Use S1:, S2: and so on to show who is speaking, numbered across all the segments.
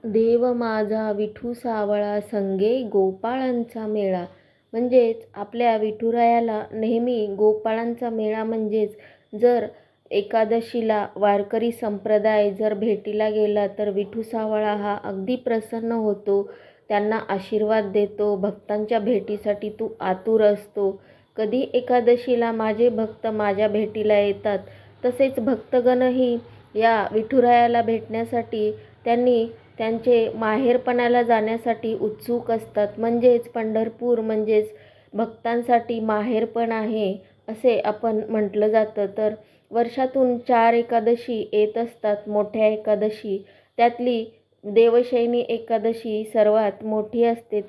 S1: देव माझा विठू सावळा संगे गोपाळांचा मेळा. म्हणजेच आपल्या विठुरायाला नेहमी गोपाळांचा मेळा म्हणजेच जर एकादशीला वारकरी संप्रदाय जर भेटीला गेला तर विठू सावळा हा अगदी प्रसन्न होतो, त्यांना आशीर्वाद देतो. भक्तांच्या भेटीसाठी तू आतुर असतो. कधी एकादशीला माझे भक्त माझ्या भेटीला येतात. तसेच भक्तगणही या विठुरायाला भेटण्यासाठी त्यांनी त्यांचे माहेरपणाला जाण्यासाठी उत्सुक असतात. म्हणजेच पंढरपूर म्हणजेच भक्तांसाठी माहेरपण आहे असे आपण म्हटलं जातं. तर वर्षातून 4 एकादशी येत असतात. मोठ्या एकादशी त्यातली देवशयनी एकादशी सर्वात मोठी असते.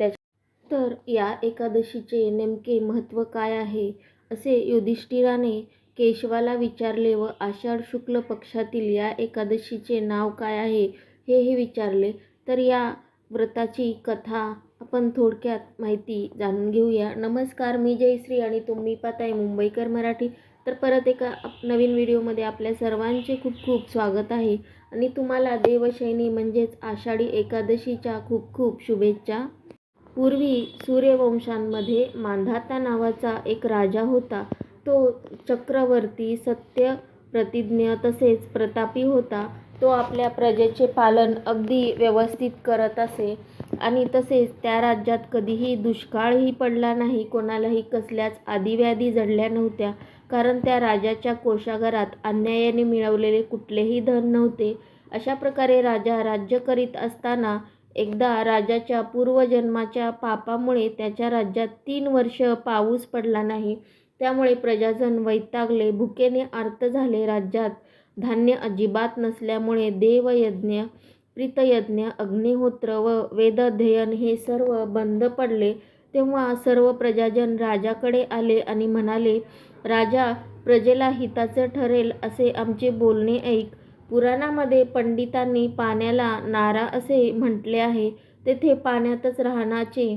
S1: तर या एकादशीचे नेमके महत्त्व काय आहे असे युधिष्ठिराने केशवाला विचारले व आषाढ शुक्ल पक्षातील या एकादशीचे नाव काय आहे हेही विचारले. तर या व्रताची कथा आपण थोडक्यात माहिती जाणून घेऊया. नमस्कार, मी जयश्री आणि तुम्ही पाहताय मुंबईकर मराठी. तर परत एका नवीन व्हिडिओमध्ये आपल्या सर्वांचे खूप खूप स्वागत आहे आणि तुम्हाला देवशयनी म्हणजेच आषाढी एकादशीच्या खूप खूप शुभेच्छा. पूर्वी सूर्यवंशांमध्ये मांधाता नावाचा एक राजा होता. तो चक्रवर्ती, सत्य प्रतिज्ञ तसेच प्रतापी होता. तो आपल्या प्रजेचे पालन अगदी व्यवस्थित करत असे आणि तसेच त्या राज्यात कधीही दुष्काळही पडला नाही, कोणालाही कसल्याच आदिव्याधी जडल्या नव्हत्या, कारण त्या राजाच्या कोषागारात अन्यायाने मिळवलेले कुठलेही धन नव्हते. अशा प्रकारे राजा राज्य करीत असताना एकदा राजाच्या पूर्वजन्माच्या पापामुळे त्याच्या राज्यात 3 वर्ष पाऊस पडला नाही. त्यामुळे प्रजाजन वैतागले, भुकेने आर्त झाले. राज्यात धान्य अजिबात नसल्यामुळे देवयज्ञ, प्रीतयज्ञ, अग्निहोत्र व वेदाध्ययन हे सर्व बंद पडले. तेव्हा सर्व प्रजाजन राजाकडे आले आणि म्हणाले, राजा, प्रजेला हिताचं ठरेल असे आमचे बोलणे ऐक. पुराणामध्ये पंडितांनी पाण्याला नारा असे म्हटले आहे. तेथे पाण्यातच राहण्याचे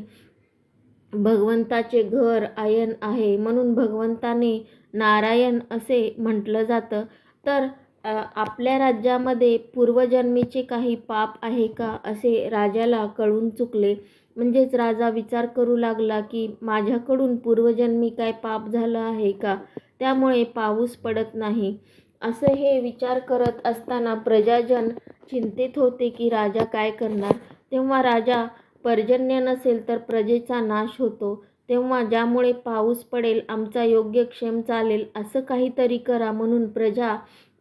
S1: भगवंताचे घर आयन आहे, म्हणून भगवंताने नारायण असे म्हटलं जातं. तर आपल्या राज्यामध्ये पूर्वजन्मीचे काही पाप आहे का असे राजाला कळून चुकले. म्हणजेच राजा विचार करू लागला की माझ्याकडून पूर्वजन्मी काय पाप झालं आहे का, त्यामुळे पाऊस पडत नाही. असे हे विचार करत असताना प्रजाजन चिंतेत होते की राजा काय करणार. तेव्हा राजा, पर्जन्य नसेल तर प्रजेचा नाश होतो, तेव्हा ज्यामुळे पाऊस पडेल, आमचा योग्यक्षेम चालेल असं काहीतरी करा. म्हणून प्रजा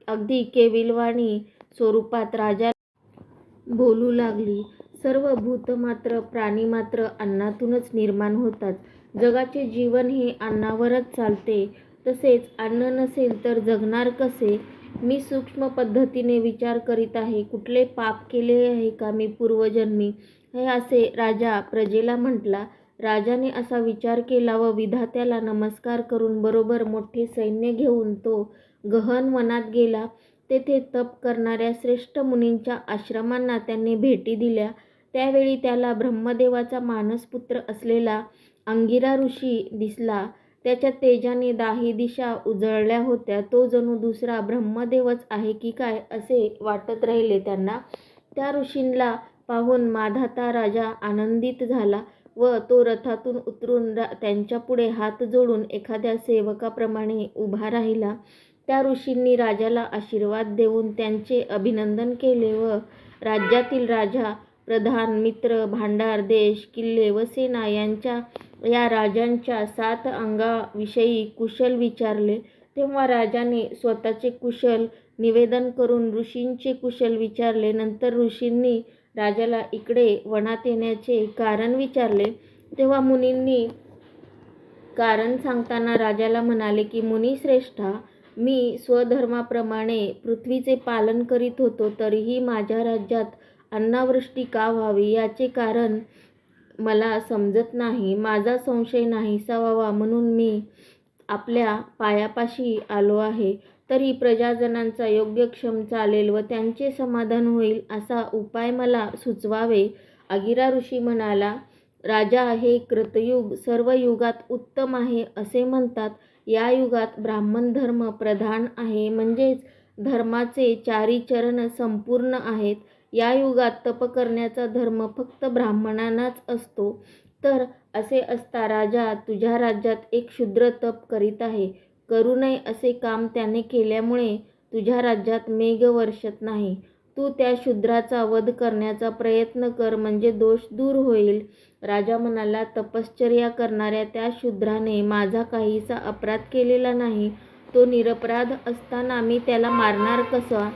S1: अगदी केविलवाणी स्वरूपात राजा बोलू लागली. सर्व भूतमात्र, प्राणीमात्र अन्नातूनच निर्माण होतात. जगाचे जीवन हे अन्नावरच चालते. तसेच अन्न नसेल तर जगणार कसे? मी सूक्ष्म पद्धतीने विचार करीत आहे. कुठले पाप केले आहे का मी पूर्वजन्मी, हे असे राजा प्रजेला म्हटला. राजाने असा विचार केला व विधात्याला नमस्कार करून बरोबर मोठे सैन्य घेऊन तो गहन वनात गेला. तेथे तप करणाऱ्या श्रेष्ठ मुनींच्या आश्रमांना त्यांनी भेटी दिल्या. त्यावेळी त्याला ब्रह्मदेवाचा मानसपुत्र असलेला अंगिरा ऋषी दिसला. त्याच्या तेजाने दाही दिशा उजळल्या होत्या. तो जणू दुसरा ब्रह्मदेवच आहे की काय असे वाटत राहिले त्यांना. त्या ऋषींना पाहून माधाता राजा आनंदित झाला व तो रथातून उतरून त्यांच्यापुढे हात जोडून एखाद्या सेवकाप्रमाणे उभा राहिला. त्या ऋषींनी राजाला आशीर्वाद देऊन त्यांचे अभिनंदन केले व राज्यातील राजा, प्रधान, मित्र, भांडार, देश, किल्ले व सेना यांच्या या राजांच्या 7 अंगाविषयी कुशल विचारले. तेव्हा राजाने स्वतःचे कुशल निवेदन करून ऋषींचे कुशल विचारले. नंतर ऋषींनी राजाला इकडे वनात येण्याचे कारण विचारले. तेव्हा मुनींनी कारण सांगताना राजाला म्हणाले की मुनिश्रेष्ठा, मी स्वधर्माप्रमाणे पृथ्वीचे पालन करीत होतो, तरीही माझ्या राज्यात अन्नावृष्टी का व्हावी याचे कारण मला समजत नाही. माझा संशय नाहीसा व्हावा म्हणून मी आपल्या पायापाशी आलो आहे. तरी प्रजाजनांचा योग्यक्षेम चालेल व त्यांचे समाधान होईल असा उपाय मला सुचवावे. अंगिरा ऋषी म्हणाला, राजा, हे कृतयुग सर्व युगात उत्तम आहे असे म्हणतात. या युगात ब्राह्मण धर्म प्रधान आहे, म्हणजेच धर्माचे 4 चरण संपूर्ण आहेत. या युगात तप करण्याचा धर्म फक्त ब्राह्मणांनाच असतो. तर असे असता राजा तुझ्या राज्यात एक शूद्र तप करीत आहे. करू नये असे काम त्याने केल्यामुळे तुझ्या राज्यात मेघ वर्षत नाही. तू त्या शूद्राचा वध करण्याचा प्रयत्न कर, म्हणजे दोष दूर होईल. राजा म्हणाला, तपश्चर्या करणाऱ्या त्या शूद्राने माझा काहीसा अपराध केलेला नाही. तो निरपराध असताना मी त्याला मारणार कसा?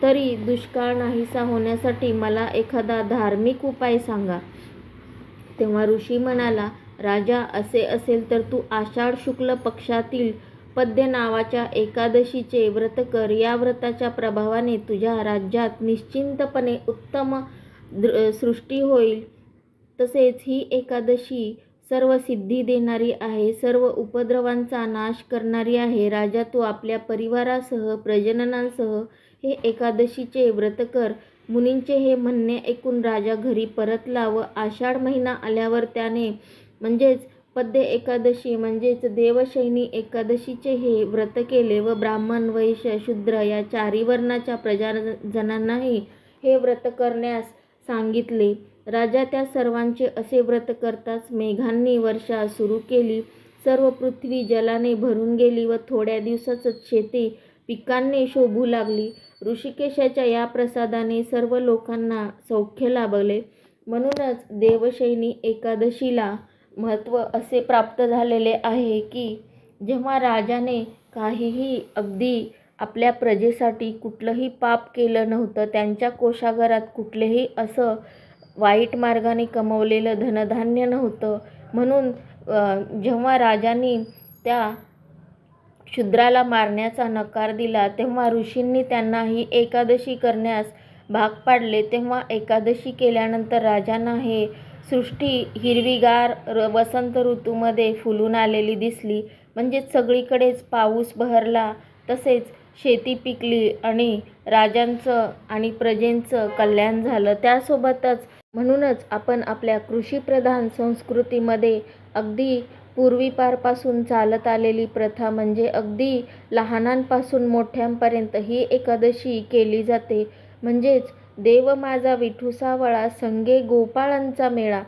S1: तरी दुष्काळ नाहीसा होण्यासाठी मला एखादा धार्मिक उपाय सांगा. तेव्हा ऋषी म्हणाला, राजा, असे असेल तर तू आषाढ शुक्ल पक्षातील पद्य नावाच्या एकादशीचे व्रत कर. या व्रताच्या प्रभावाने तुझ्या राज्यात निश्चिंतपणे उत्तम सृष्टी होईल. तसेच ही एकादशी सर्व सिद्धी देणारी आहे, सर्व उपद्रवांचा नाश करणारी आहे. राजा, तू आपल्या परिवारासह प्रजननांसह हे एकादशीचे व्रत कर. मुनींचे हे म्हणणे ऐकून राजा घरी परतला व आषाढ महिना आल्यावर त्याने म्हणजेच पद्य एकादशी म्हणजेच देवशयनी एकादशीचे हे व्रत केले व ब्राह्मण, वैश्य, शूद्र या चारी वर्णाच्या प्रजाजनांनाही हे व्रत करण्यास सांगितले. राजा त्या सर्वांचे असे व्रत करताच मेघांनी वर्षा सुरू केली. सर्व पृथ्वी जलाने भरून गेली व थोड्या दिवसातच शेती पिकांनी शोभू लागली. ऋषिकेशाच्या या प्रसादाने सर्व लोकांना सौख्य लाभले. म्हणूनच देवशयनी एकादशीला महत्त्व असे प्राप्त झालेले आहे की जेव्हा राजाने काहीही अगदी आपल्या प्रजेसाठी कुठलंही पाप केलं नव्हतं, त्यांच्या कोषागारात कुठलेही असं वाईट मार्गाने कमवलेलं धनधान्य नव्हतं, म्हणून जेव्हा राजांनी त्या शूद्राला मारण्याचा नकार दिला तेव्हा ऋषींनी त्यांना ही एकादशी करण्यास भाग पाडले. तेव्हा एकादशी केल्यानंतर राजांना हे सृष्टी हिरवीगार वसंत ऋतूमध्ये फुलून आलेली दिसली. म्हणजेच सगळीकडेच पाऊस बहरला, तसेच शेती पिकली आणि राजांचं आणि प्रजेंचं कल्याण झालं. त्यासोबतच म्हणूनच आपण आपल्या कृषीप्रधान संस्कृतीमध्ये अगदी पूर्वीपारपासून चालत आलेली प्रथा म्हणजे अगदी लहानांपासून मोठ्यांपर्यंत ही एकादशी केली जाते. म्हणजेच देव माझा विठू सावळा, संगे गोपाळांचा मेळा.